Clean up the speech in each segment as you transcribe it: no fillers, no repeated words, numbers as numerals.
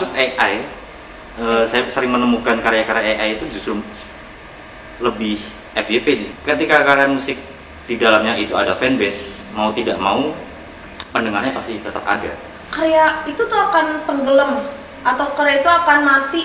termasuk AI. Saya sering menemukan karya-karya AI itu justru lebih FYP. Ketika karya musik di dalamnya itu ada fanbase, mau tidak mau pendengarnya pasti tetap ada. Karya itu tuh akan tenggelam atau karya itu akan mati.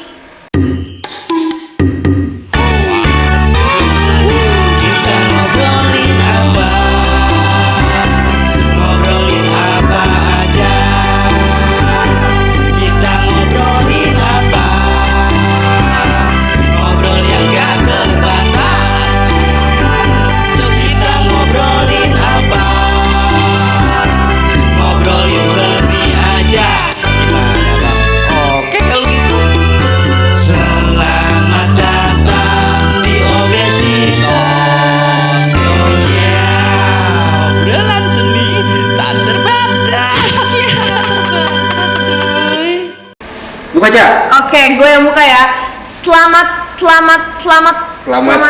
Buka aja. Oke, gue yang buka ya. Selamat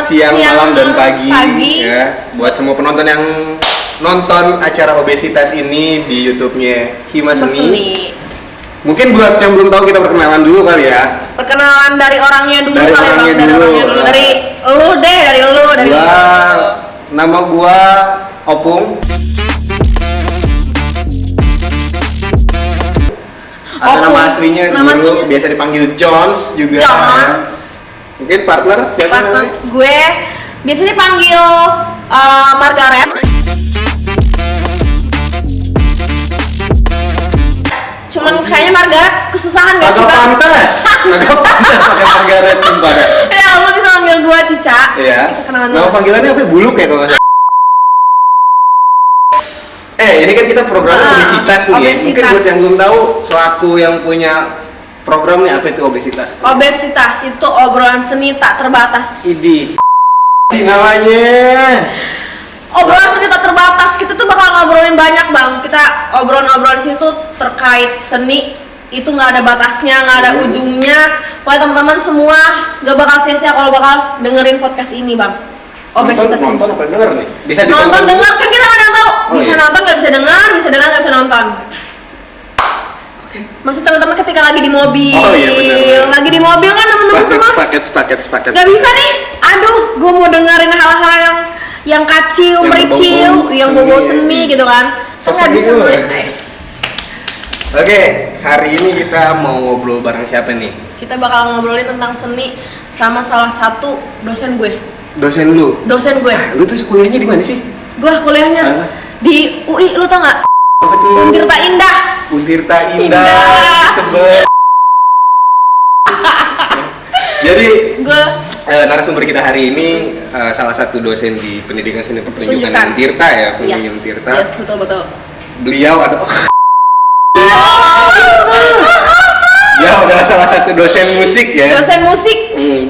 siang, malam dan pagi. Ya, buat semua penonton yang nonton acara obesitas ini di YouTube-nya Hima Seni. Mungkin buat yang belum tahu kita perkenalan dulu kali ya. Perkenalan dari orangnya dulu Dari kali orangnya Bang. dulu. Dari lu deh, dari lu. Nama gua Opung. Atau nama aslinya dulu biasa dipanggil Jones juga. Jones. Mungkin partner siapa namanya? Gue biasanya panggil Margaret. Cuman kayaknya Margaret kesusahan gak sih Bang? Agak pantas pakai Margaret sumpah. Ya, lu bisa panggil gue Cica. Iya. Kita kenalan Nama dulu. panggilannya apa? Buluk ya kalau nggak salah. Ini kan kita program obesitas nih. Obesitas. Mungkin buat yang belum tahu, selaku yang punya program nih, apa itu obesitas? Obesitas itu obrolan seni tak terbatas. Idi. Namanya. Obrolan seni tak terbatas, kita tuh bakal ngobrolin banyak Bang. Kita obrol-obrol di situ terkait seni itu nggak ada batasnya, nggak ada ujungnya. Pokoknya teman-teman semua gak bakal sia-sia kalau bakal dengerin podcast ini Bang. Obesitas ini. Nonton apa denger nih? Bisa Nonton denger kan kita nggak tahu. Bisa iya. nonton nggak bisa dengar, bisa dengar nggak bisa nonton. Maksud teman-teman ketika lagi di mobil. Oh iya benar. Lagi di mobil kan teman-teman semua. Sepaket. Gak bisa nih. Aduh, gue mau dengerin hal-hal yang kacil, mericil, yang bobo seni gitu kan. Kan nggak bisa. Oke, hari ini kita mau ngobrol bareng siapa nih? Kita bakal ngobrolin tentang seni sama salah satu dosen gue. Dosen lu? Dosen gue. Lu tuh kuliahnya di mana sih? Gue kuliahnya di UI, lu tau nggak? Apa tuh? Untirta Indah. Untirta Indah. Indah. Sebel. Jadi Gue narasumber kita hari ini salah satu dosen di pendidikan seni pertunjukan Tunjukkan. Untirta ya, pendidikan Untirta. Yes, betul. Beliau ada ya udah salah satu dosen musik ya. Dosen musik.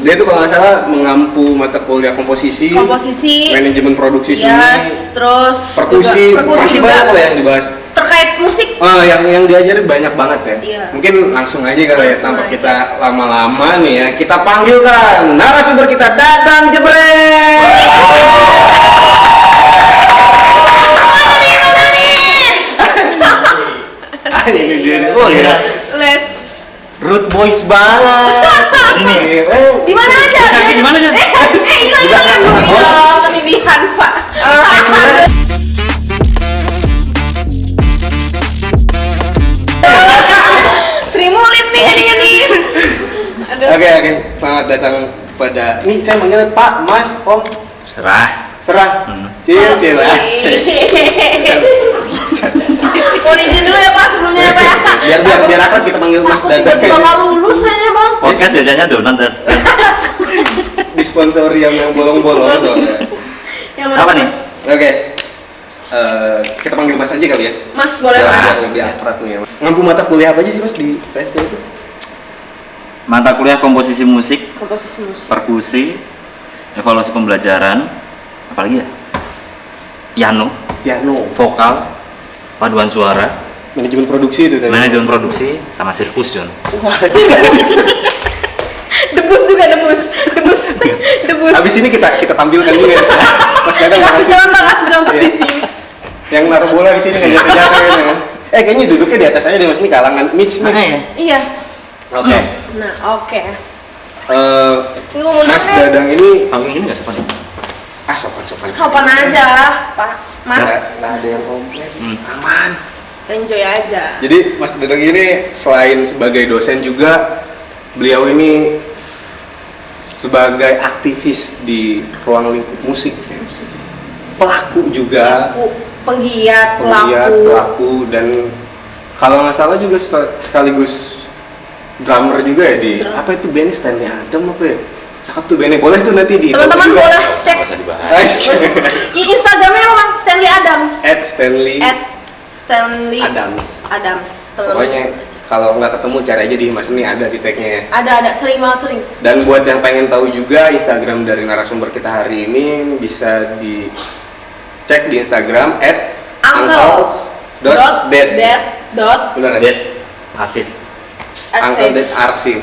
Dia tuh kalau nggak salah mengampu mata kuliah komposisi, manajemen produksi seni, terus perkusi juga banyak lah yang dibahas. terkait musik. Yang diajarin banyak banget ya. Iya. Mungkin langsung aja kali ya, Langsung tanpa aja. kita lama-lama nih ya. Kita panggilkan narasumber kita, Dadang Jebret. Ini dia nih. Oh ya. Let's. Root boys banget. Ini. Di mana aja? Di mana aja? Hilang ketindihan, Pak. Sri Mulit nih jadinya nih. Aduh. Oke. Selamat datang pada. Nih saya manggilnya Pak, Mas, Om. Serah. Cil asik. Mohon izin dulu ya Pak sebelumnya ya Pak. Biar akrab kita panggil Mas Takut Dadang. tiba-tiba nggak lulus aja Bang. Podcast jajannya donat. Disponsori yang bolong-bolong soalnya. Yang mana, Apa nih? Mas? Oke. Kita panggil Mas aja kali ya. Mas boleh Biar Mas. lebih akrab nih ya. Mas. Ngampu mata kuliah apa aja sih Mas di PSK itu? Mata kuliah komposisi musik, Komposisi musik. perkusi, evaluasi pembelajaran, apalagi ya? Piano, vokal, paduan suara, Manajemen produksi itu tadi. manajemen produksi, sama sirkus John. Debus juga debus. Habis ini kita tampilkan juga ya. Mas Dadang Kasih contoh Iya. di sini. Yang naruh bola di sini ngejar-ngejar kan. Kayaknya duduknya di atas aja deh Mas, ini kalangan Mitch. Mana ya? Iya. Oke. Nah, oke. Ini Mas ngundangnya Dadang ini Panggung ini nggak sopan? sopan. sopan aja, Pak. Mas, Nggak ada yang komplain. Hmm. Aman. enjoy aja. Jadi Mas Dadang ini selain sebagai dosen juga beliau ini sebagai aktivis di ruang lingkup musik. Pelaku juga. Penggiat, Pelaku dan kalau nggak salah juga sekaligus drummer juga ya di apa itu bandnya Stanley Adam apa ya? Cakep tuh bandnya, boleh tuh nanti di Teman-teman juga. boleh cek Nggak usah dibahas. Instagramnya apa? Stanley Adams. @Stanley Stanley Adams. teman-teman. Pokoknya kalau nggak ketemu cari aja di Mas ini ada di tagnya ya. Ada sering banget sering. Dan buat yang pengen tahu juga Instagram dari narasumber kita hari ini bisa dicek di Instagram @uncle.dead. Benar ya? Dead Asif. Uncle.dead arsip.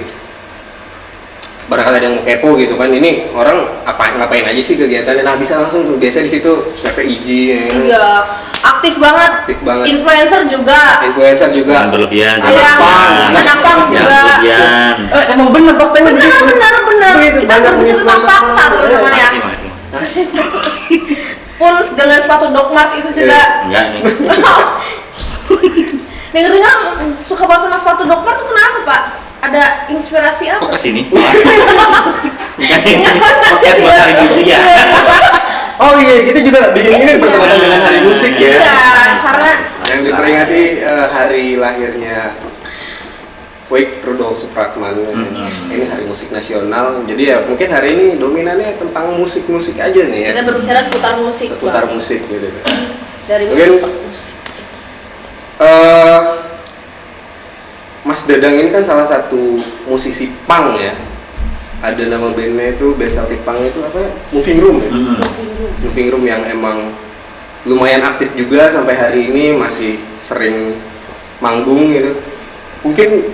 Barangkali ada yang mau kepo gitu kan, ini orang ngapain aja sih kegiatannya, nah bisa langsung tuh, biasa di situ siapa IG ya. Iya, aktif banget. Influencer juga. Jangan berlebihan. Iya, anak pang juga. Berlebihan. Emang bener faktanya begitu. Benar. Begitu, Kita banyak harus tentang fakta teman-teman ya. Makasih. Pun dengan sepatu Dogmart itu juga. Enggak nih. Dengar-dengar suka banget sama sepatu Dogmart tuh kenapa, Pak? Ada inspirasi apa? Kok kesini? Bukan ini podcast buat hari musik ya. Oh iya, kita juga bikin ini bertepatan dengan hari musik ya. Iya, karena Yang diperingati hari lahirnya Wake Rudolf Supratman. Ini hari musik nasional. Jadi ya mungkin hari ini dominannya tentang musik-musik aja nih ya. kita berbicara seputar musik. Seputar Bang. musik gitu. Dari Mungkin, musik. Mas Dadang ini kan salah satu musisi punk ya. Ada nama bandnya itu, band Celtic Punk itu apa ya? Moving Room ya? Moving Room yang emang lumayan aktif juga sampai hari ini, masih sering manggung gitu. Mungkin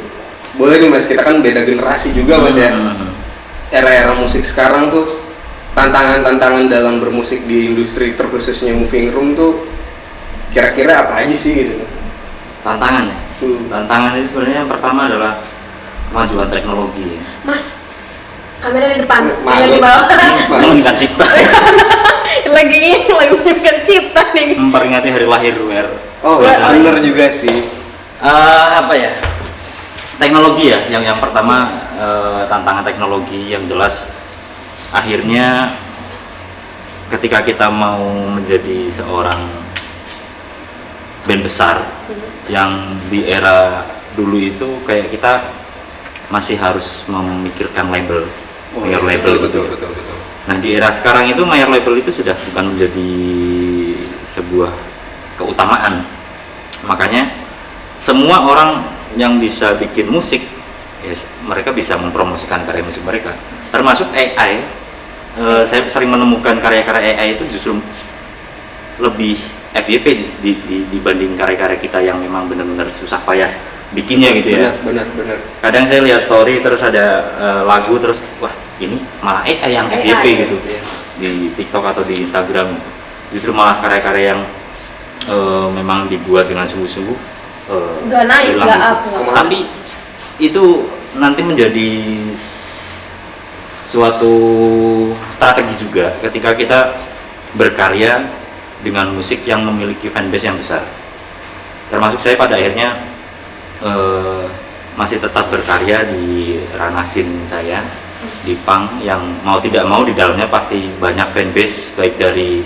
boleh nih Mas, kita kan beda generasi juga Mas ya. Era-era musik sekarang tuh, tantangan-tantangan dalam bermusik di industri terkhususnya Moving Room tuh kira-kira apa aja sih gitu? Tantangan ya. Tantangan itu sebenarnya yang pertama adalah kemajuan teknologi. Ya. Mas, kamera di depan, Malu. yang di bawah. Mengingat cipta. lagi bukan cipta nih. Memperingati hari lahir WR. Oh bener juga sih. Apa ya? Teknologi ya. Yang pertama tantangan teknologi yang jelas. Akhirnya ketika kita mau menjadi seorang band besar yang di era dulu itu kayak kita masih harus memikirkan label, major label betul. Nah di era sekarang itu major label itu sudah bukan menjadi sebuah keutamaan. Makanya semua orang yang bisa bikin musik, ya, mereka bisa mempromosikan karya musik mereka. Termasuk AI. Saya sering menemukan karya-karya AI itu justru lebih FYP dibanding karya-karya kita yang memang benar-benar susah payah bikinnya gitu ya. Benar. Kadang saya lihat story terus ada lagu terus wah ini malah AI yang FYP gitu di TikTok atau di Instagram. Justru malah karya-karya yang memang dibuat dengan sungguh-sungguh Nggak naik, hilang nggak gitu. up. Tapi itu nanti menjadi suatu strategi juga ketika kita berkarya dengan musik yang memiliki fanbase yang besar. Termasuk saya pada akhirnya masih tetap berkarya di ranah scene saya di punk yang mau tidak mau di dalamnya pasti banyak fanbase baik dari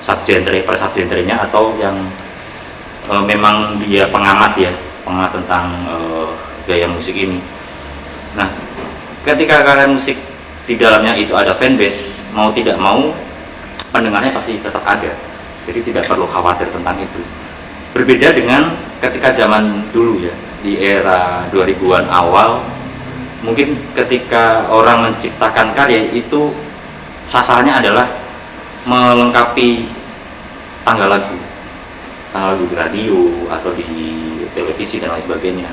subgenre per subgenrenya atau yang memang dia pengamat tentang gaya musik ini. Nah, ketika karya musik di dalamnya itu ada fanbase, mau tidak mau pendengarnya pasti tetap ada. Jadi tidak perlu khawatir tentang itu. Berbeda dengan ketika zaman dulu ya, di era 2000-an awal, mungkin ketika orang menciptakan karya itu sasarannya adalah melengkapi tanggal lagu di radio atau di televisi dan lain sebagainya.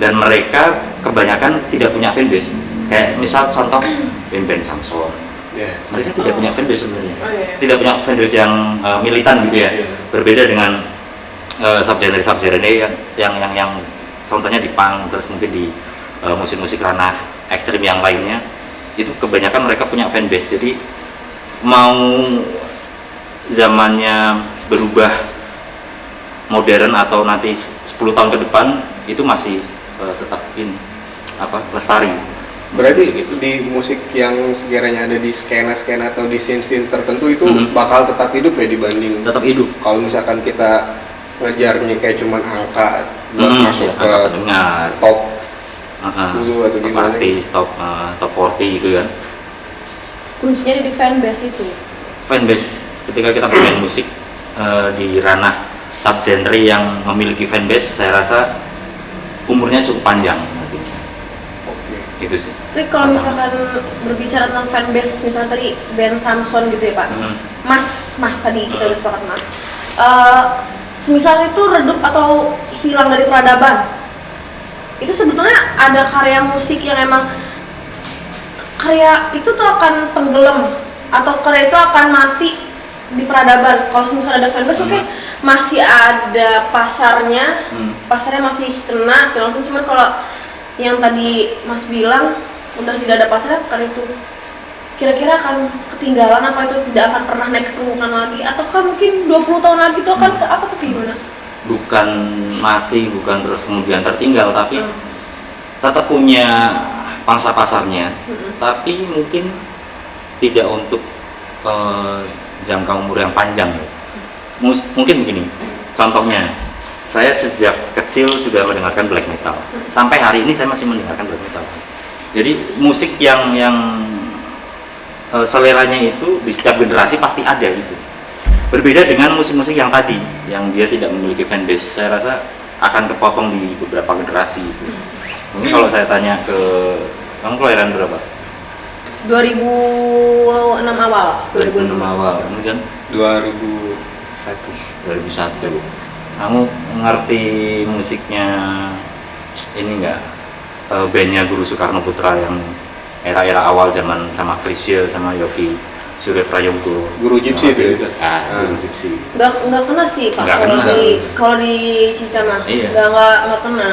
Dan mereka kebanyakan tidak punya fanbase. Kayak misal contoh band-band Samson. Yes. Mereka tidak punya fanbase sebenarnya, iya. tidak punya fanbase yang militan gitu ya. Berbeda dengan subgenre yang contohnya di punk, terus mungkin di musik-musik ranah ekstrim yang lainnya, itu kebanyakan mereka punya fanbase. Jadi mau zamannya berubah modern atau nanti 10 tahun ke depan itu masih tetap lestari. Berarti Musik-musik itu. di musik yang sekiranya ada di skena-skena atau di scene-scene tertentu itu bakal tetap hidup ya dibanding Tetap hidup. kalau misalkan kita ngejarnya kayak cuman angka buat masuk ya, ke pendengar, top dulu atau top gimana artis, top 40 gitu kan. Kuncinya di fanbase itu. Fanbase, ketika kita bermain musik di ranah subgenre yang memiliki fanbase, saya rasa umurnya cukup panjang nanti. Oke. Gitu sih. Tapi kalau misalkan berbicara tentang fanbase, misalnya tadi band Samson gitu ya Pak, Mas tadi kita udah sepakat Mas. Semisal itu redup atau hilang dari peradaban, itu sebetulnya ada karya musik yang emang karya itu tuh akan tenggelam atau karya itu akan mati di peradaban. Kalau misalnya ada fanbase, oke, masih ada pasarnya, pasarnya masih kena segala macam. Cuman kalau yang tadi Mas bilang udah tidak ada pasarnya, kan itu kira-kira akan ketinggalan apa itu tidak akan pernah naik ke permukaan lagi, ataukah mungkin 20 tahun lagi itu akan ke apa tuh gimana? Bukan mati, bukan terus kemudian tertinggal, tapi tetap punya pangsa pasarnya, tapi mungkin tidak untuk jangka umur yang panjang. Mungkin begini, contohnya saya sejak kecil sudah mendengarkan black metal, sampai hari ini saya masih mendengarkan black metal. Jadi musik yang seleranya itu di setiap generasi pasti ada itu. Berbeda dengan musik-musik yang tadi, yang dia tidak memiliki fanbase, saya rasa akan kepotong di beberapa generasi itu. Mungkin kalau saya tanya ke kamu kelahiran berapa? 2006 awal. 2006 awal, kemudian 2001. 2001. Kamu ngerti musiknya ini enggak? Bandnya Guru Soekarno Putra yang era-era awal zaman sama Chrisye sama Yogi Surya Prayogo. Guru Gypsy itu. Guru Gypsy. Nggak kena sih Pak, Nggak kalau kena. kalau di Cicana. Iya. Nggak kena.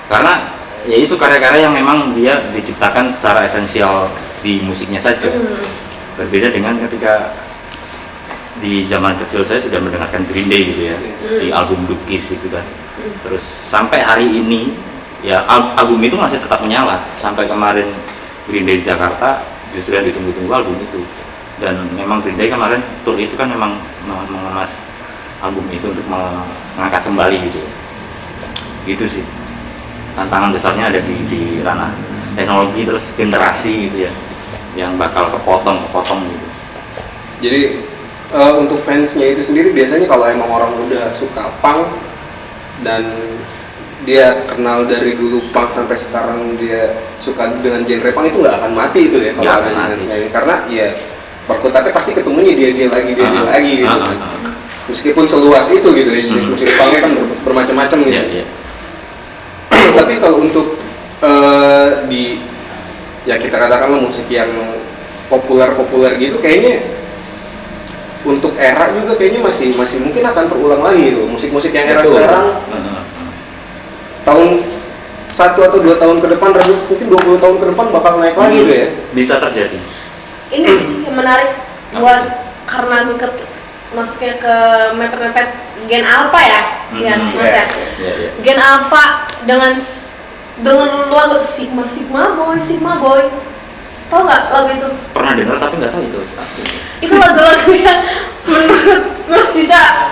Karena ya itu karya-karya yang memang dia diciptakan secara esensial di musiknya saja. Berbeda dengan ketika di zaman kecil saya sudah mendengarkan Green Day gitu ya, di album Dookies itu kan. Terus sampai hari ini ya album itu masih tetap menyala. Sampai kemarin Green Day di Jakarta justru yang ditunggu-tunggu album itu. Dan memang Green Day kemarin tour itu kan memang mengemas album itu untuk mengangkat kembali gitu. Gitu sih. Tantangan besarnya ada di ranah teknologi terus generasi gitu ya, yang bakal kepotong gitu. Jadi untuk fansnya itu sendiri biasanya kalau emang orang udah suka punk dan dia kenal dari dulu punk sampai sekarang dia suka dengan genre punk, itu nggak akan mati itu ya kalau ada dengan ini, karena ya perkutatnya pasti ketemunya dia lagi gitu. Meskipun seluas itu gitu ya, musik punknya kan bermacam-macam gitu. Tapi kalau untuk ya kita katakanlah musik yang populer gitu, kayaknya untuk era juga kayaknya masih mungkin akan terulang lagi gitu. Musik-musik yang era sekarang tahun 1 atau 2 tahun ke depan, mungkin 20 tahun ke depan bakal naik lagi gitu ya. Bisa terjadi. Ini sih yang menarik buat karena masuknya ke mepet-mepet Gen Alpha ya, Mas ya. Gen Alpha dengan lagu Sigma Boy, tau nggak lagu itu? Pernah dengar tapi nggak tahu itu. Itu lagu-lagu yang menurut Cica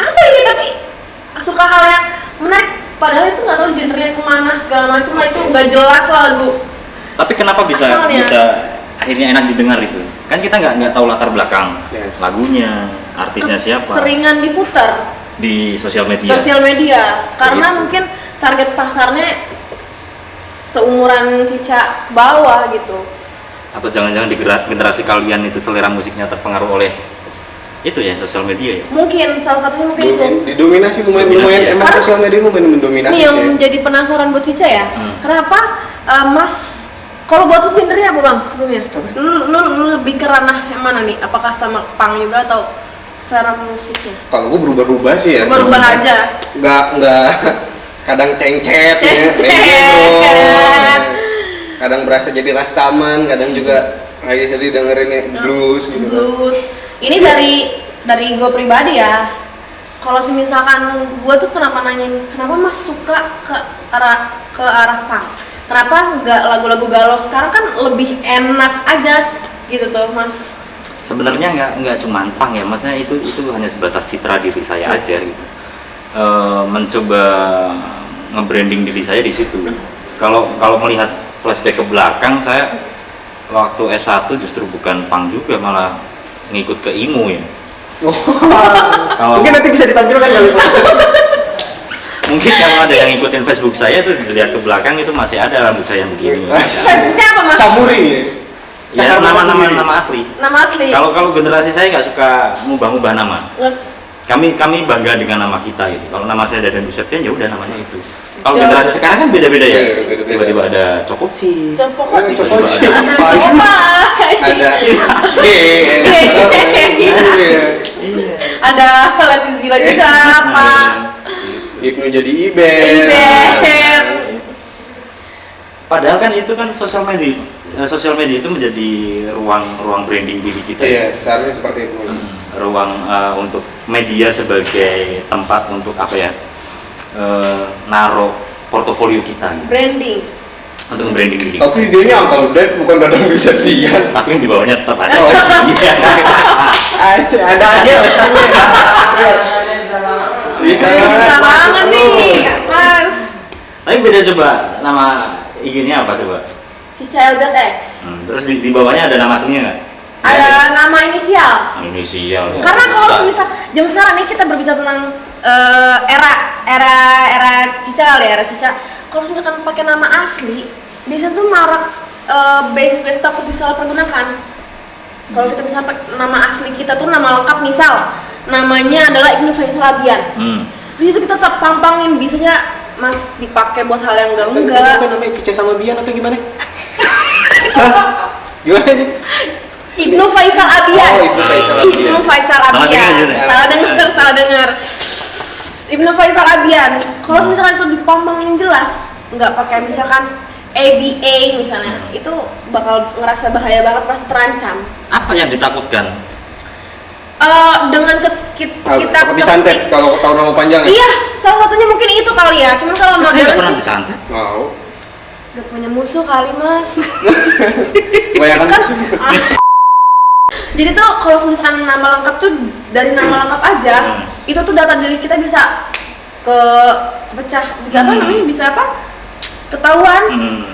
apa ya, tapi suka hal yang menarik, padahal itu nggak tahu genrenya kemana segala macam lah, itu nggak jelas lagu. Tapi kenapa bisa akhirnya enak didengar itu? Kan kita nggak tahu latar belakang lagunya, artisnya siapa. Seringan diputar di sosial media. Karena mungkin target pasarnya seumuran Cica bawah gitu. Atau jangan-jangan di generasi kalian itu selera musiknya terpengaruh oleh itu ya, sosial media ya? Mungkin salah satunya mungkin itu. Didominasi lumayan ya? Emang sosial media lumayan mendominasi. Ini yang menjadi penasaran buat Cica ya. Kenapa Mas, kalau buat tuh genrenya apa Bang sebelumnya? Lu lebih ke ranah yang mana nih? Apakah sama punk juga atau selera musiknya? Kalau gue berubah-ubah sih ya. Berubah aja. Nggak kadang cengcet, Cengcet. ya, kadang berasa jadi rastaman, kadang juga lagi sedih dengerin blues gitu. Blues. Ini dari gue pribadi ya. Kalau misalkan gue tuh kenapa nanyain kenapa Mas suka ke arah punk? Kenapa nggak lagu-lagu galau? Sekarang kan lebih enak aja gitu tuh Mas. Sebenarnya nggak cuma punk ya, maksudnya itu hanya sebatas citra diri saya aja gitu. Mencoba nge-branding diri saya di situ. Kalau melihat flashback ke belakang, saya waktu S1 justru bukan punk juga, malah ngikut ke emo ya. Oh. Kalau Mungkin nanti bisa ditampilkan kali. mungkin kalau ada yang ngikutin Facebook saya tuh dilihat ke belakang itu masih ada rambut saya yang begini. Facebooknya apa Mas? Samuri. Ya Cakar nama sendiri. asli. Nama asli. Kalau generasi saya nggak suka ngubah-ngubah nama. Mas, Kami bangga dengan nama kita gitu. Kalau nama saya Dadan Bisertian ya udah namanya itu. Kalau Jauh. generasi sekarang kan beda-beda ya. Iya, beda-beda. Tiba-tiba ada Cokoci. Copok. Copok. Coba. Ada Ada Letizia juga apa? Ibnu jadi Iben. Iben. Padahal kan itu kan sosial media itu menjadi ruang branding diri kita. Iya, seharusnya seperti itu. Ruang untuk media sebagai tempat untuk apa ya? Naruh portofolio kita gitu. Branding. Untuk branding diri. Tapi idenya Uncle Dad bukan Dadan Bisertian. Tapi yang di bawahnya tetap ada. Oh, Iya. Ada aja alasannya. Bisa Bisa banget nih, Mas. Tapi beda coba nama IG-nya apa coba? Cica LZX. Terus di bawahnya ada nama aslinya nggak? Ada nama inisial. Inisial. Karena kalau misal jam sekarang nih kita berbicara tentang era Cica kali ya, era Cica. Kalau misalkan pakai nama asli, biasanya tuh marak base takut disalahpergunakan. Kalau kita bisa pakai nama asli kita tuh nama lengkap misal namanya adalah Ibnu Faisal Abian. Di situ kita tetap pampangin, biasanya Mas dipakai buat hal yang enggak. Apa namanya Cica sama Bian apa gimana? Hah? Gimana sih? Ibnu Faisal Abian. Oh, Ibnu Faisal Abian. Ibnu Faisal Salah Abian. dengar aja nih. Salah dengar. Ibnu Faisal Abian. Kalau misalkan itu dipampangin jelas, nggak pakai misalkan ABA misalnya, itu bakal ngerasa bahaya banget, merasa terancam. Apa yang ditakutkan? Dengan kita takut disantet kalau tahu nama panjang ya? Iya, salah satunya mungkin itu kali ya. Cuman kalau Terus saya nggak modern pernah sih disantet. Mau. udah punya musuh kali Mas. Kebanyakan Kan, musuh. jadi tuh kalau misalkan nama lengkap tuh dari nama lengkap aja, itu tuh data diri kita bisa kepecah, bisa apa namanya, bisa apa? Ketahuan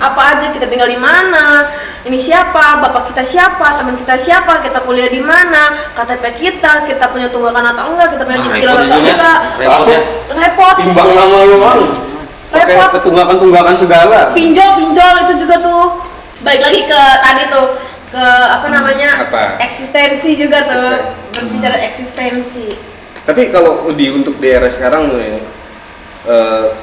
apa aja, kita tinggal di mana, ini siapa, bapak kita siapa, teman kita siapa, kita kuliah di mana, KTP kita punya tunggakan atau enggak, kita punya cicilan atau enggak. Repot ya. Repot. Timbang nama lu mau. Pakai Repot. ketunggakan segala. Pinjol itu juga tuh. Balik lagi ke tadi tuh, ke apa namanya? Apa? Eksistensi juga tuh. Berbicara eksistensi. Tapi kalau untuk di era sekarang tuh ya,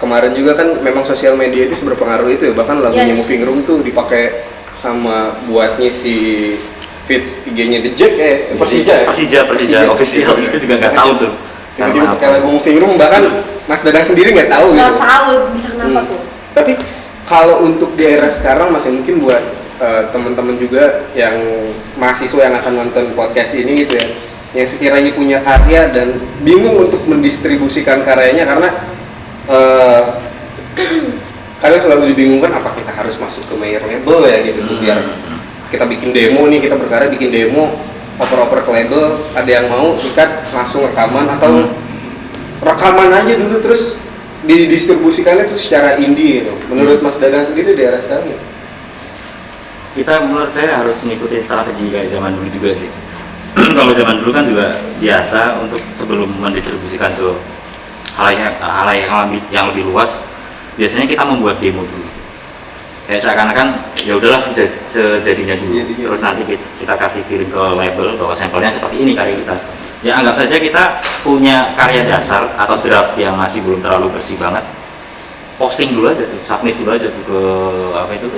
kemarin juga kan memang sosial media itu berpengaruh itu ya, bahkan lagunya Yes. Moving Room tuh dipakai sama buat ngisi feeds IG-nya The Jack Persija ya? Persija official itu juga nggak tahu tuh. Tiba-tiba pakai lagu Moving Room, bahkan Mas Dadang sendiri nggak tahu Nggak gitu. tahu bisa kenapa tuh. Tapi kalau untuk di era sekarang masih mungkin buat teman-teman juga yang mahasiswa yang akan nonton podcast ini gitu ya, yang sekiranya punya karya dan bingung untuk mendistribusikan karyanya karena kadang selalu dibingungkan apa kita harus masuk ke major label ya gitu tuh, biar kita bikin demo nih, kita berkarya bikin demo, oper-oper ke label, ada yang mau ikat langsung rekaman atau rekaman aja dulu terus didistribusikannya tuh secara indie gitu. Menurut Mas Dadang sendiri di era sekarang ya? Menurut saya harus mengikuti strategi kayak zaman dulu juga sih. Kalau zaman dulu kan juga biasa untuk sebelum mendistribusikan ke halayak yang lebih luas, biasanya kita membuat demo dulu. Kayak seakan-akan ya udahlah sejadinya dulu. Terus nanti kita kasih kirim ke label bahwa sampelnya seperti ini karya kita. Ya anggap saja kita punya karya dasar atau draft yang masih belum terlalu bersih banget. Posting dulu aja tuh, submit dulu aja tuh ke apa itu?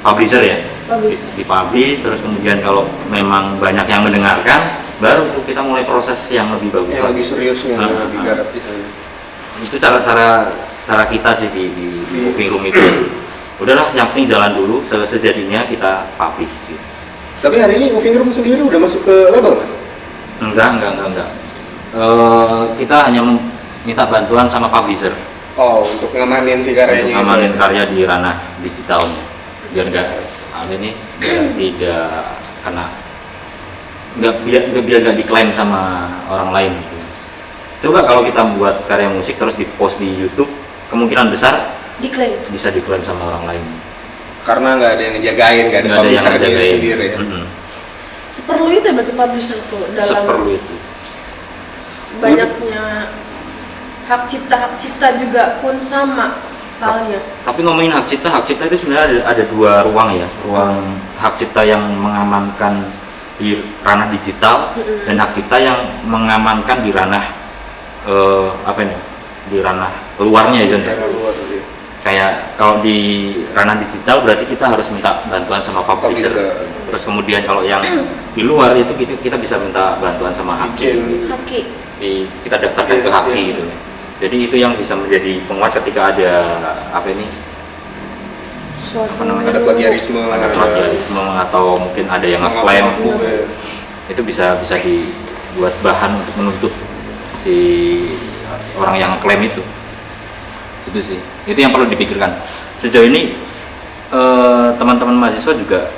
Publisher ya. Dipublish, terus kemudian kalau memang banyak yang mendengarkan, baru tuh kita mulai proses yang lebih bagus. Yang lebih seriusnya, lebih garap di sana. Itu cara kita sih di moving room itu. Udahlah, yang penting jalan dulu, sejadinya kita publish gitu. Tapi hari ini moving room sendiri udah masuk ke label, Mas? Enggak. Kita hanya minta bantuan sama publisher. Oh, untuk ngamanin si karyanya. Untuk ngamanin karya di ranah digitalnya. Biar enggak tidak kena biar nggak diklaim sama orang lain gitu. Coba kalau kita membuat karya musik terus dipost di YouTube, kemungkinan besar Diklaim. bisa diklaim sama orang lain. Karena nggak ada yang ngejagain, nggak ada Nggak ada yang publisher ngejagain. sendiri ya. Seperlu itu ya berarti publisher tuh dalam Seperlu itu. banyaknya hak cipta juga pun sama halnya. Tapi ngomongin hak cipta itu sebenarnya ada dua ruang ya. Ruang hak cipta yang mengamankan di ranah digital dan hak cipta yang mengamankan di ranah di ranah luarnya ya contoh. Kayak kalau di ranah digital berarti kita harus minta bantuan sama publisher. Terus kemudian kalau yang di luar itu kita bisa minta bantuan sama Haki. Kita daftarkan ke Haki gitu. Jadi itu yang bisa menjadi penguat ketika ada ada plagiarisme atau mungkin ada yang ngeklaim. Itu bisa dibuat bahan untuk menuntut si orang yang ngeklaim itu. Itu sih, itu yang perlu dipikirkan. Sejauh ini teman-teman mahasiswa juga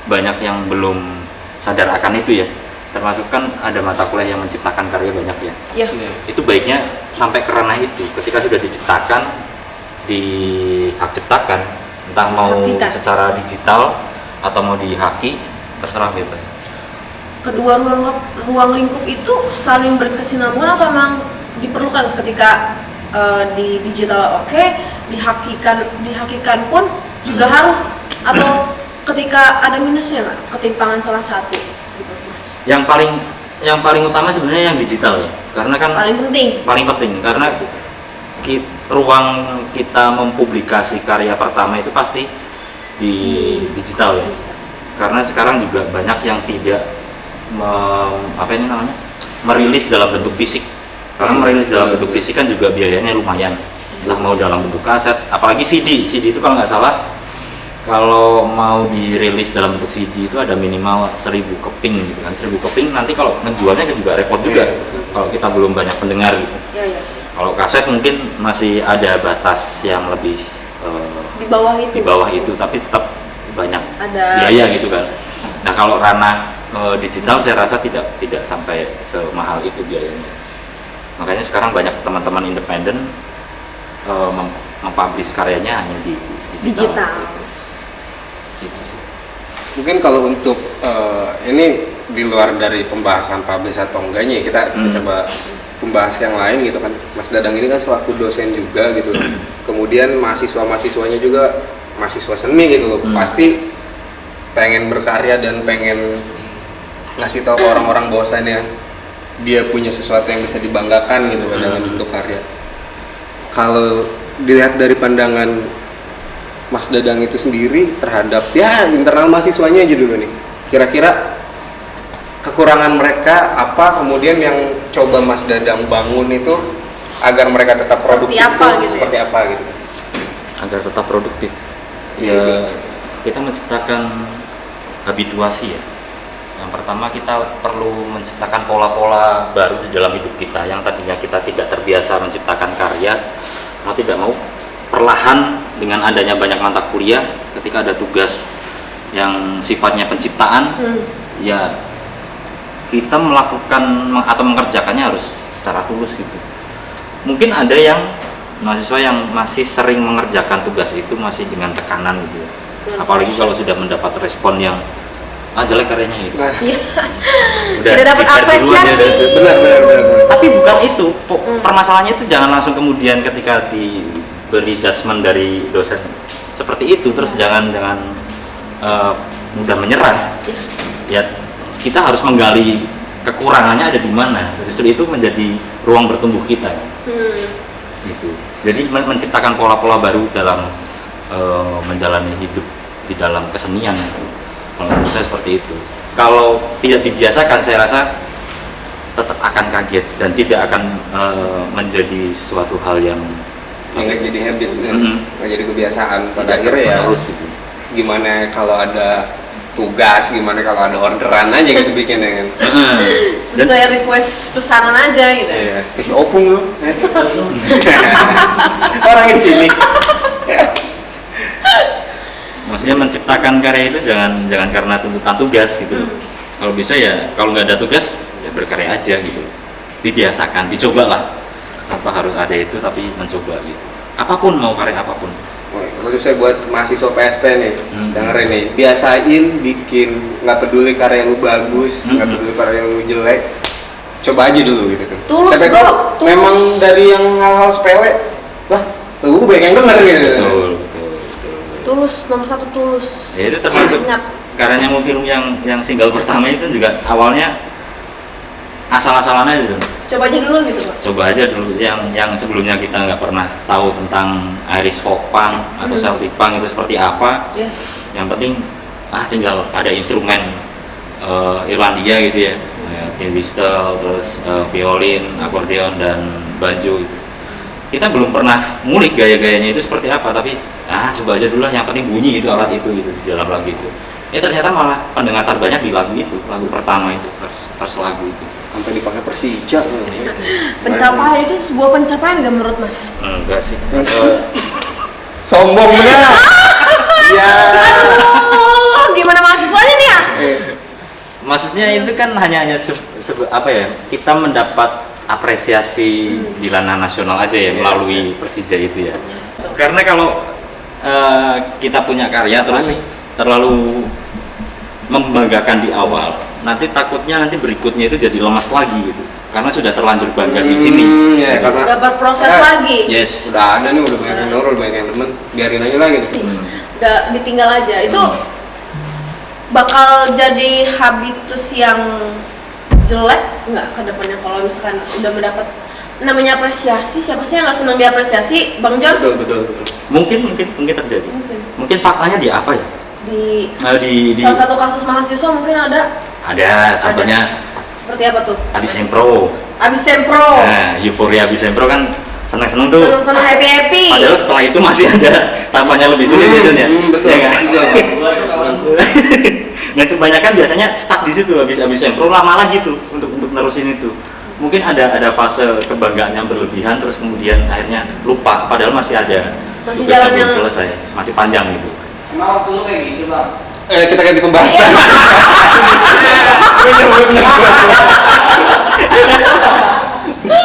banyak yang belum sadar akan itu ya. Termasuk kan ada mata kuliah yang menciptakan karya banyak ya. Iya. Itu baiknya sampai ke ranah itu. Ketika sudah diciptakan, di hak ciptakan, entah mau secara digital atau mau dihaki, terserah bebas. Kedua ruang lingkup itu saling berkesinambungan atau memang diperlukan ketika di digital dihakikan pun juga harus, atau ketika ada minusnya nggak, ketimpangan salah satu gitu, Mas? Yang paling utama sebenarnya yang digital ya, karena kan paling penting karena ruang kita mempublikasi karya pertama itu pasti di digital ya, karena sekarang juga banyak yang tidak merilis dalam bentuk fisik. Karena merilis dalam bentuk fisik kan juga biayanya lumayan. Entah mau dalam bentuk kaset, apalagi CD itu kalau nggak salah, kalau mau dirilis dalam bentuk CD itu ada minimal 1000 keping gitu kan. 1000 keping nanti kalau ngejualnya kan juga repot juga. Kalau kita belum banyak pendengar gitu. Kalau kaset mungkin masih ada batas yang lebih di bawah itu, tapi tetap banyak biaya gitu kan. Nah kalau ranah digital saya rasa tidak sampai semahal itu biayanya. Makanya sekarang banyak teman-teman independen mempublish karyanya hanya di digital. Gitu sih. Mungkin kalau untuk ini di luar dari pembahasan publish atau enggaknya, kita coba membahas yang lain gitu kan. Mas Dadang ini kan selaku dosen juga gitu. Kemudian mahasiswanya juga mahasiswa seni gitu loh. Pasti pengen berkarya dan pengen ngasih tahu ke orang-orang bahwasannya dia punya sesuatu yang bisa dibanggakan gitu dengan bentuk karya. Kalau dilihat dari pandangan Mas Dadang itu sendiri terhadap ya internal mahasiswanya aja dulu nih, kira-kira kekurangan mereka apa, kemudian yang coba Mas Dadang bangun itu agar mereka tetap produktif seperti apa gitu? Agar tetap produktif ya, kita menciptakan habituasi ya. Yang pertama kita perlu menciptakan pola-pola baru di dalam hidup kita. Yang tadinya kita tidak terbiasa menciptakan karya, mau tidak mau perlahan dengan adanya banyak mata kuliah, ketika ada tugas yang sifatnya penciptaan, ya kita melakukan atau mengerjakannya harus secara tulus gitu. Mungkin ada yang mahasiswa yang masih sering mengerjakan tugas itu masih dengan tekanan gitu ya. Apalagi kalau sudah mendapat respon yang jelek karyanya gitu. Udah tidak dapat apresiasi. Benar. Tapi bukan itu. Permasalahannya itu jangan langsung kemudian ketika diberi judgement dari dosen seperti itu terus jangan mudah menyerah. Ya kita harus menggali kekurangannya ada di mana. Justru itu menjadi ruang bertumbuh kita. Gitu. Jadi menciptakan pola-pola baru dalam menjalani hidup di dalam kesenian. Kalau menurut saya seperti itu. Kalau tidak dibiasakan, saya rasa tetap akan kaget dan tidak akan menjadi suatu hal yang nggak jadi habit, Mm-mm. nggak jadi kebiasaan. Pada tidak akhirnya ya terus gitu. gimana kalau ada tugas, gimana kalau ada orderan aja gitu bikinnya kan. Sesuai request pesanan aja gitu. Iya, terus opung lu. Orang di sini. Maksudnya menciptakan karya itu jangan karena tuntutan tugas gitu. Kalau bisa ya kalau nggak ada tugas ya berkarya aja gitu. Dibiasakan, dicobalah. Tanpa harus ada itu tapi mencoba gitu. Apapun, mau karya apapun. Khususnya buat mahasiswa PSP nih, dengerin nih, biasain bikin, nggak peduli karya lu bagus, nggak peduli karya lu jelek, coba aja dulu gitu tuh. Tulus, Sampai bro, kalau tulus. memang dari yang hal-hal sepele, lah, lu banyak yang denger gitu. Betul. Tulus, nomor 1 tulus. Ya itu termasuk Ingat. karyanya mau film yang single pertama itu juga awalnya asal-asalan aja tuh. Coba aja dulu gitu Pak. Coba aja dulu yang sebelumnya kita nggak pernah tahu tentang Irish folk punk atau Celtic punk itu seperti apa. Ya. Yang penting tinggal ada instrumen Irlandia gitu ya, tin whistle, terus violin, akordeon dan banjo gitu. Kita belum pernah ngulik gaya-gayanya itu seperti apa, tapi coba aja dulu lah, yang penting bunyi itu alat itu gitu di dalam lagu itu. Ternyata malah pendengar terbanyak di lagu itu, lagu pertama itu, first lagu itu. Sampai dipakai Persija. Pencapaian itu sebuah pencapaian nggak menurut Mas? Enggak sih. Sombong bener. Ya. Aduh, gimana mahasiswanya nih ya? Maksudnya itu kan hanya apa ya? Kita mendapat apresiasi di ranah nasional aja ya melalui Persija itu ya. Karena kalau kita punya karya terus terlalu membanggakan di awal, nanti takutnya nanti berikutnya itu jadi lemas lagi gitu. Karena sudah terlanjur bangga di sini. Ya, karena Udah berproses lagi. Yes. udah ada nih, udah banyak yang nurul, banyak yang demen, biarin aja lagi gitu. Udah ditinggal aja. Itu bakal jadi habitus yang jelek nggak ke depannya kalau misalkan udah mendapat namanya apresiasi. Siapa sih yang nggak senang diapresiasi, Bang John? Betul. Mungkin terjadi. Mungkin faktanya di apa ya? Di Di salah satu kasus mahasiswa mungkin ada contohnya seperti apa tuh? Abis Sempro. Abis Sempro. Nah, euforia Abis Sempro kan senang-senang tuh. Seneng-seneng happy. Padahal setelah itu masih ada tahapannya lebih sulit ya, Jon, ya. Betul. Ya kan? Nah, kebanyakan biasanya stuck di situ habis Sempro lama lagi tuh untuk nerusin itu. Mungkin ada fase kebanggaan yang berlebihan terus kemudian akhirnya lupa padahal masih ada Masih tugas jalan yang belum yang- selesai, masih panjang gitu. Semua waktu lu kayak gitu bang. Kita ganti pembahasan.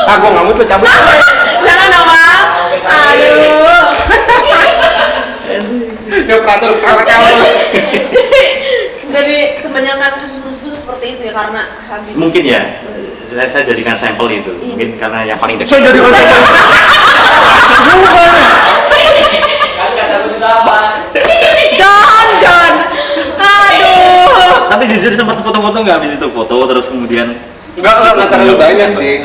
Gua nggak mau tuh cabut. Jangan dong, Bang. Aduh. Dia operator kawan-kawan. Dari kebanyakan kasus-kasus seperti itu ya karena habis. Mungkin ya. Saya jadikan sampel itu. Mungkin karena yang paling dekat. Saya jadi konsep. Kan kata lu apa? John. Aduh. Tapi jujur sempat foto-foto nggak habis itu foto terus kemudian Nggak terlalu banyak sih.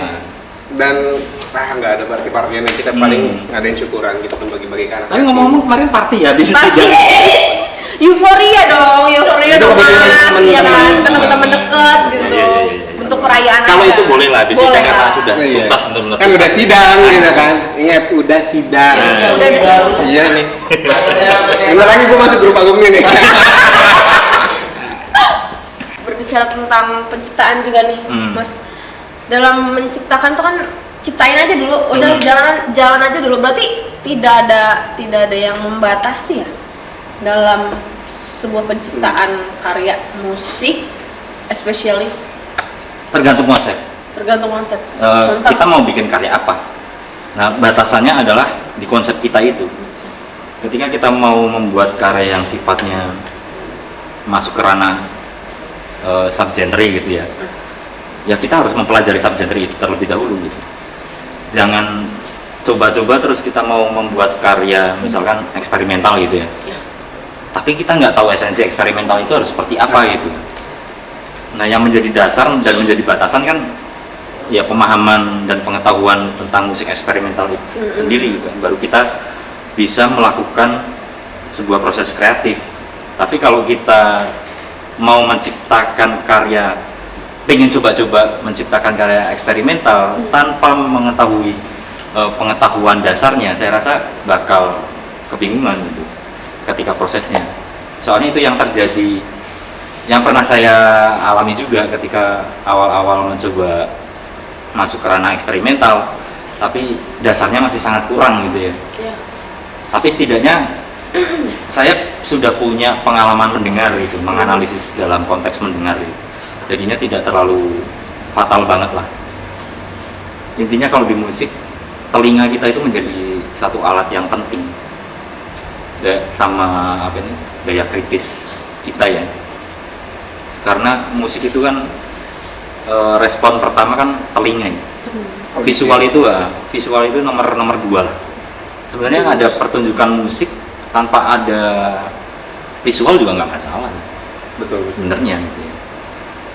Dan nggak ada party-partyan, kita paling ngadain syukuran, kita pun bagi-bagi ke anak. Tapi ngomong-ngomong kemarin party ya habis Pasti. sidang. Euforia dong Itu dong kebetulan Mas, temen-temen. iya kan, kita teman-teman dekat gitu, Iya, iya. bentuk perayaan Kalau aja. itu boleh lah habis Boleh sidang karena lah. sudah Iya. tuntas benar-benar. Kan udah sidang gitu kan. Ingat udah sidang. Nah. Udah. Iya nih. Bentar lagi gua masuk grup alumni nih. Berbicara tentang penciptaan juga nih, Mas. Dalam menciptakan tuh kan ciptain aja dulu, udah jalan aja dulu. Berarti tidak ada yang membatasi ya dalam sebuah penciptaan karya musik, especially Tergantung konsep. tergantung konsep. Kita mau bikin karya apa? Nah, batasannya adalah di konsep kita itu. Ketika kita mau membuat karya yang sifatnya masuk ke ranah subgenre gitu ya, ya kita harus mempelajari subgenre itu terlebih dahulu gitu. Jangan coba-coba terus kita mau membuat karya misalkan eksperimental gitu ya. Tapi kita nggak tahu esensi eksperimental itu harus seperti apa gitu. Nah, yang menjadi dasar dan menjadi batasan kan ya pemahaman dan pengetahuan tentang musik eksperimental itu sendiri gitu. Baru kita bisa melakukan sebuah proses kreatif. Tapi kalau kita mau menciptakan karya pengen coba-coba menciptakan karya eksperimental tanpa mengetahui pengetahuan dasarnya, saya rasa bakal kebingungan gitu ketika prosesnya. Soalnya itu yang terjadi, yang pernah saya alami juga ketika awal-awal mencoba masuk ke ranah eksperimental, tapi dasarnya masih sangat kurang gitu ya. Tapi setidaknya saya sudah punya pengalaman mendengar itu, menganalisis dalam konteks mendengar itu. Jadinya tidak terlalu fatal banget lah. Intinya kalau di musik, telinga kita itu menjadi satu alat yang penting. Sama apa ini, daya kritis kita ya. Karena musik itu kan respon pertama kan telinga. Visual itu nomor 2 lah. Sebenarnya ada pertunjukan musik tanpa ada visual juga nggak masalah. Betul. Sebenarnya gitu ya.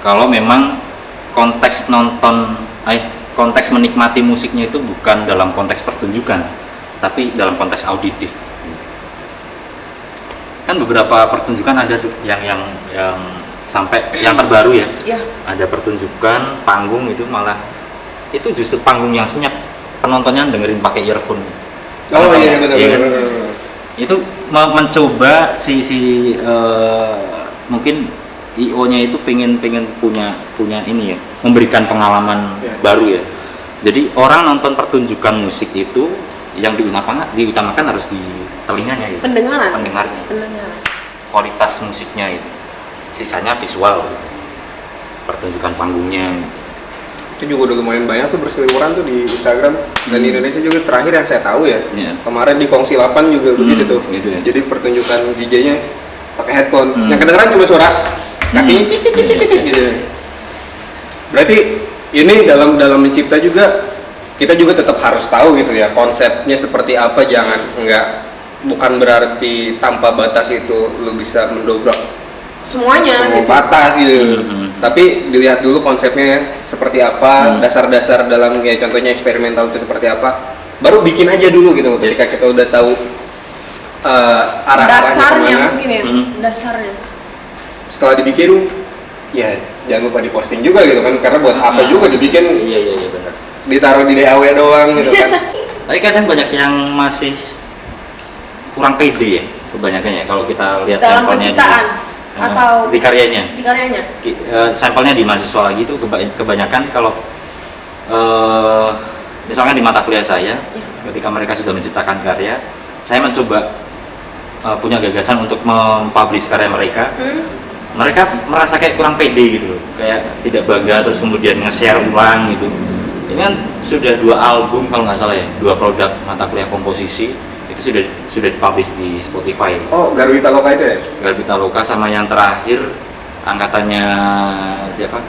Kalau memang konteks konteks menikmati musiknya itu bukan dalam konteks pertunjukan, tapi dalam konteks auditif. Kan beberapa pertunjukan ada tuh yang sampai yang terbaru ya. Ada pertunjukan panggung itu malah itu justru panggung yang senyap, penontonnya dengerin pakai earphone. Oh iya benar. Itu mencoba mungkin IO-nya itu pengen punya ini ya, memberikan pengalaman baru ya. Jadi orang nonton pertunjukan musik itu yang diutamakan harus di telinganya gitu. Pendengarnya. Kualitas musiknya itu. Sisanya visual gitu. Pertunjukan panggungnya. Itu juga udah lumayan banyak tuh berseliweran tuh di Instagram dan di Indonesia juga terakhir yang saya tahu ya. Kemarin di Kongsi 8 juga begitu tuh. Gitu ya. Jadi pertunjukan DJ-nya pakai headphone. Yang kedengeran cuma suara kakinya cicit gitu. Berarti ini dalam mencipta juga kita juga tetap harus tahu gitu ya konsepnya seperti apa, bukan berarti tanpa batas itu lu bisa mendobrak semuanya semua gitu. batas gitu. Tapi dilihat dulu konsepnya seperti apa, dasar-dasar dalam ya contohnya eksperimental itu seperti apa. Baru bikin aja dulu gitu ketika kita udah tahu arah-arahnya dasarnya kemana. mungkin ya, dasarnya. Setelah dibikin ya jangan lupa diposting juga gitu kan, karena buat apa juga dibikin. Iya benar. Ditaruh di DAW doang gitu kan. Tapi kadang banyak yang masih kurang pede ya, kebanyakan ya kalau kita lihat Dalam sampelnya penciptaan atau di karyanya. Sampelnya di mahasiswa lagi itu kebanyakan kalau misalnya di mata kuliah saya, ketika mereka sudah menciptakan karya, saya mencoba punya gagasan untuk mempublish karya mereka. Mereka merasa kayak kurang pede gitu loh, kayak tidak bangga, terus kemudian nge-share ulang gitu. Ini kan sudah 2 album kalau nggak salah ya, 2 produk mata kuliah komposisi itu sudah dipublish di Spotify. Oh, Garbita Loka itu ya? Garbita Loka sama yang terakhir angkatannya siapa?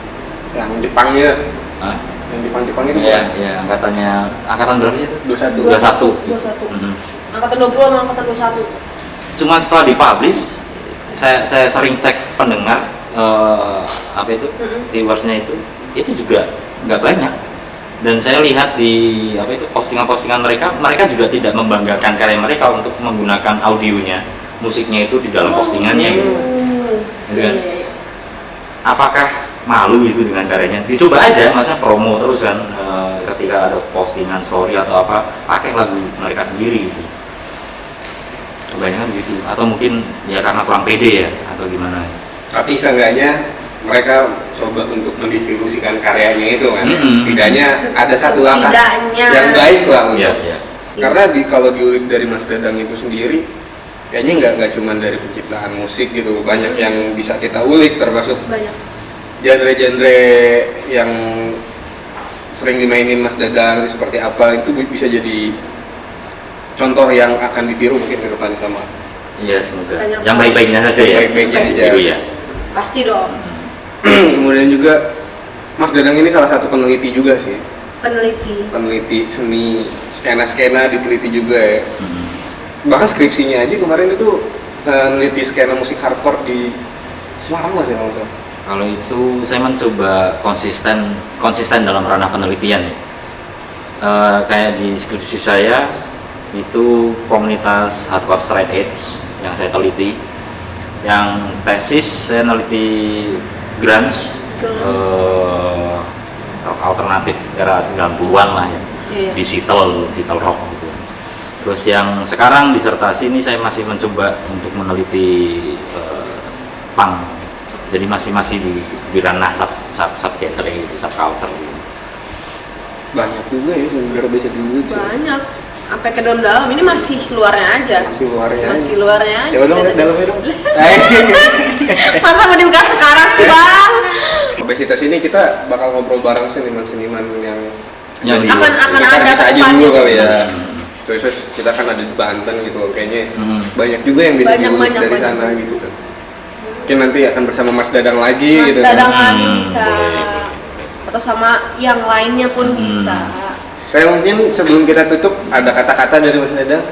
Yang Jepangnya. Hah? Yang Jepang itu Iya, angkatan berapa sih itu? 21. 21. Angkatan 20 sama angkatan 21. Cuma setelah dipublish, saya sering cek pendengar viewersnya itu juga nggak banyak. Dan saya lihat di postingan-postingan mereka juga tidak membanggakan karya mereka untuk menggunakan audionya, musiknya itu di dalam postingannya gitu. Kan? Apakah malu itu dengan karyanya? Dicoba aja, masa promo terus kan, ketika ada postingan story atau apa, pakai lagu mereka sendiri gitu. Kebanyakan gitu, atau mungkin ya karena kurang pede ya, atau gimana. Tapi seenggaknya mereka coba untuk mendistribusikan karyanya itu kan. Setidaknya ada satu langkah yang baik lah untuk. Karena kalau diulik dari Mas Dadang itu sendiri, kayaknya nggak cuma dari penciptaan musik gitu, banyak yang bisa kita ulik, termasuk genre-genre yang sering dimainin Mas Dadang itu seperti apa, itu bisa jadi contoh yang akan ditiru mungkin ke depan sama. Iya, semoga. Yang baik-baiknya saja ya. Baik-baiknya aja. Ya. Pasti dong. Kemudian juga Mas Dadang ini salah satu peneliti juga sih. Peneliti seni, skena-skena diteliti juga ya. Bahkan skripsinya aja kemarin itu neliti skena musik hardcore di Semarang Mas ya kalau salah. Kalau itu saya mencoba konsisten dalam ranah penelitian ya. Kayak di skripsi saya itu komunitas hardcore straight edge yang saya teliti. Yang tesis saya neliti grunge Girls. Rock alternatif era 90-an lah ya. Iya. Di Seattle rock gitu. Terus yang sekarang disertasi ini saya masih mencoba untuk meneliti punk. Jadi masih di ranah sub genre gitu, sub culture gitu. Banyak juga ya sebenarnya bisa dulu. Banyak. Sampai ke dalam-dalam ini masih luarnya aja. Masih luarnya aja. Coba dong lihat dalamnya dong. Masa mau dibuka sekarang sih, Bang? Obesitas ini kita bakal ngobrol bareng seniman-seniman yang Yang jadi- akan kita ada aja kedepannya. dulu kali ya. Terus kita kan ada di Banten gitu loh, kayaknya banyak juga yang bisa Banyak, diulik dari banyak. sana gitu kan. Mungkin nanti akan bersama Mas Dadang lagi Mas gitu Dadang kan. lagi bisa. boleh. Atau sama yang lainnya pun bisa. Kayak mungkin sebelum kita tutup ada kata-kata dari Mas Dadang.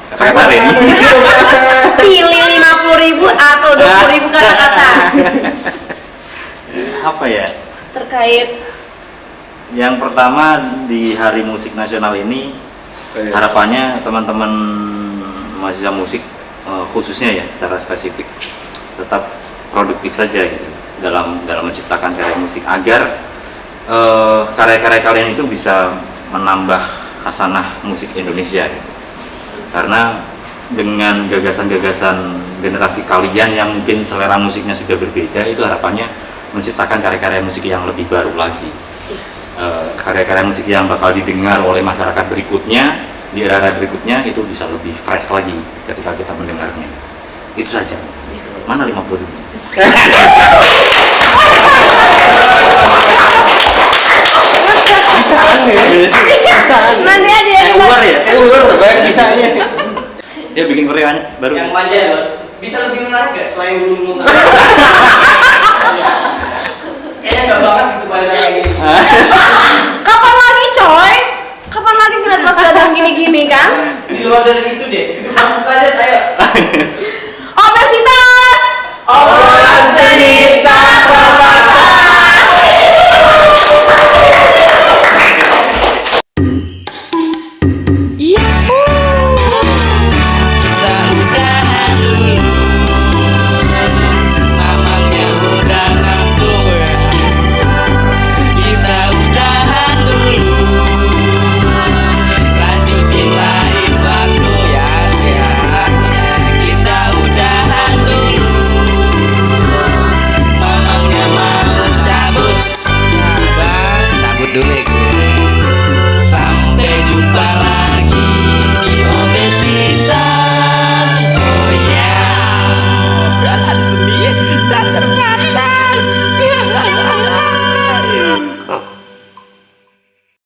Kata-kata ini. Pilih 50.000 atau 20.000 kata-kata Apa ya? terkait Yang pertama di Hari Musik Nasional ini Iya. harapannya teman-teman mahasiswa musik khususnya ya secara spesifik tetap produktif saja gitu dalam menciptakan karya musik agar karya-karya kalian itu bisa menambah hasanah musik Indonesia gitu. Karena dengan gagasan-gagasan generasi kalian yang mungkin selera musiknya sudah berbeda, itu harapannya menciptakan karya-karya musik yang lebih baru lagi. Karya-karya musik yang bakal didengar oleh masyarakat berikutnya di era berikutnya itu bisa lebih fresh lagi ketika kita mendengarnya. Itu saja. Mana 50.000? nanti aja yang Keluar ya? Banyak kisahnya. Dia bikin karya baru. Yang manja loh. Bisa lebih menarik gak selain dulu Kayaknya nggak banget gitu pada kayak gini. kapan lagi coy? Kapan lagi ngeliat Mas Dadang gini-gini kan? Di luar dari itu deh. Itu masuk aja ayo. Obesitas! Oh.